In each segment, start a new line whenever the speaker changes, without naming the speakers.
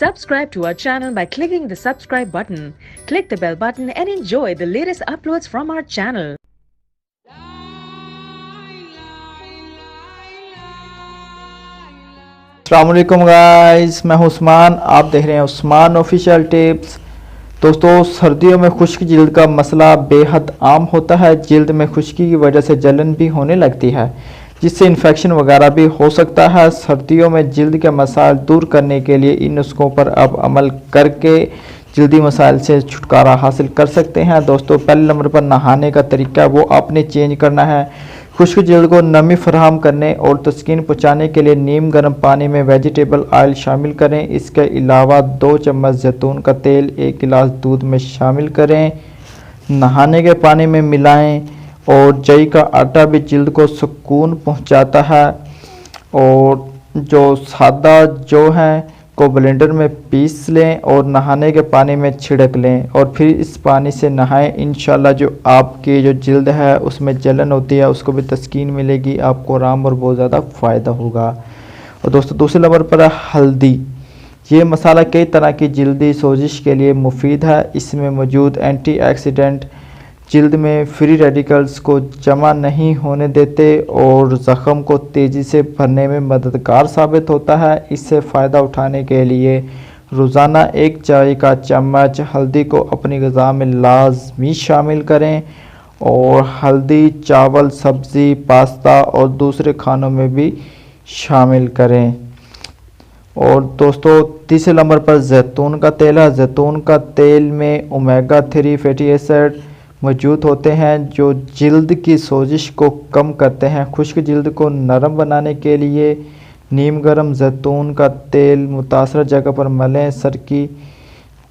Subscribe to our channel by clicking the subscribe button. Click the bell button and enjoy the latest uploads from our channel.
अस्सलामुअलैकुम guys, मैं हूं उस्मान। आप देख रहे हैं Usman official tips. दोस्तों, सर्दियों में खुश्क जिल्द का मसला बेहद आम होता है। जिल्द में खुश्की की वजह से जलन भी होने लगती है, जिससे इन्फेक्शन वगैरह भी हो सकता है। सर्दियों में जिल्द के मसाइल दूर करने के लिए इन नुस्खों पर अब अमल करके जल्दी मसाइल से छुटकारा हासिल कर सकते हैं। दोस्तों, पहले नंबर पर नहाने का तरीका वो आपने चेंज करना है। खुश्क जिल्द को नमी फराहम करने और तस्कीन पहुँचाने के लिए नीम गर्म पानी में वेजिटेबल ऑयल शामिल करें। इसके अलावा 2 चम्मच जैतून का तेल 1 गिलास दूध में शामिल करें, नहाने के पानी में मिलाएं। और जई का आटा भी जिल्द को सुकून पहुंचाता है। और जो सादा जो है को ब्लेंडर में पीस लें और नहाने के पानी में छिड़क लें और फिर इस पानी से नहाएं। इंशाल्लाह जो आपकी जो जिल्द है उसमें जलन होती है उसको भी तस्कीन मिलेगी, आपको आराम और बहुत ज़्यादा फ़ायदा होगा। और दोस्तों, दूसरे नंबर पर है हल्दी। ये मसाला कई तरह की जिल्दी सोजिश के लिए मुफीद है। इसमें मौजूद एंटीऑक्सीडेंट जिल्द में फ्री रेडिकल्स को जमा नहीं होने देते और ज़ख़म को तेज़ी से भरने में मददगार साबित होता है। इससे फ़ायदा उठाने के लिए रोज़ाना 1 चाय का चम्मच हल्दी को अपनी ग़िज़ा में लाजमी शामिल करें। और हल्दी चावल, सब्ज़ी, पास्ता और दूसरे खानों में भी शामिल करें। और दोस्तों, तीसरे नंबर पर जैतून का तेल है। जैतून का तेल में ओमेगा 3 फैटी एसिड मौजूद होते हैं जो जिल्द की सोजिश को कम करते हैं। खुश्क जिल्द को नरम बनाने के लिए नीम गर्म जैतून का तेल मुतासर जगह पर मलें। सर की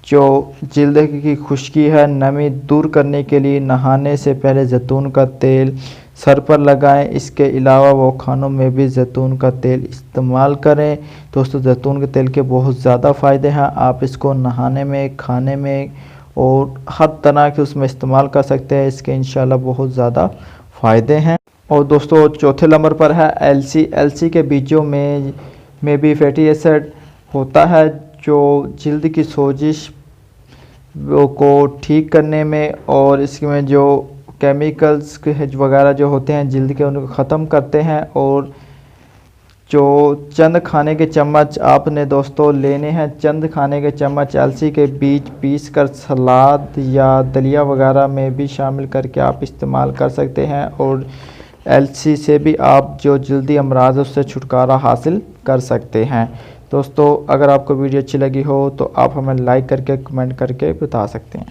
जो जिल्द की खुश्की है नमी दूर करने के लिए नहाने से पहले जैतून का तेल सर पर लगाएं। इसके अलावा वो खानों में भी जैतून का तेल इस्तेमाल करें। दोस्तों, जैतून के तेल के बहुत ज़्यादा फ़ायदे हैं। आप इसको नहाने में, खाने में और हर तरह के उसमें इस्तेमाल कर सकते हैं। इसके इंशाल्लाह बहुत ज़्यादा फ़ायदे हैं। और दोस्तों, चौथे नंबर पर है एलसी। एलसी के बीजों में भी फैटी एसिड होता है जो जिल्द की सोजिश को ठीक करने में और इसमें जो केमिकल्स वगैरह जो होते हैं जिल्द के उनको ख़त्म करते हैं। और जो चंद खाने के चम्मच आपने दोस्तों लेने हैं, चंद खाने के चम्मच अलसी के बीज पीस कर सलाद या दलिया वगैरह में भी शामिल करके आप इस्तेमाल कर सकते हैं। और अलसी से भी आप जो जल्दी अमराज उससे छुटकारा हासिल कर सकते हैं। दोस्तों, अगर आपको वीडियो अच्छी लगी हो तो आप हमें लाइक करके, कमेंट करके बता सकते हैं।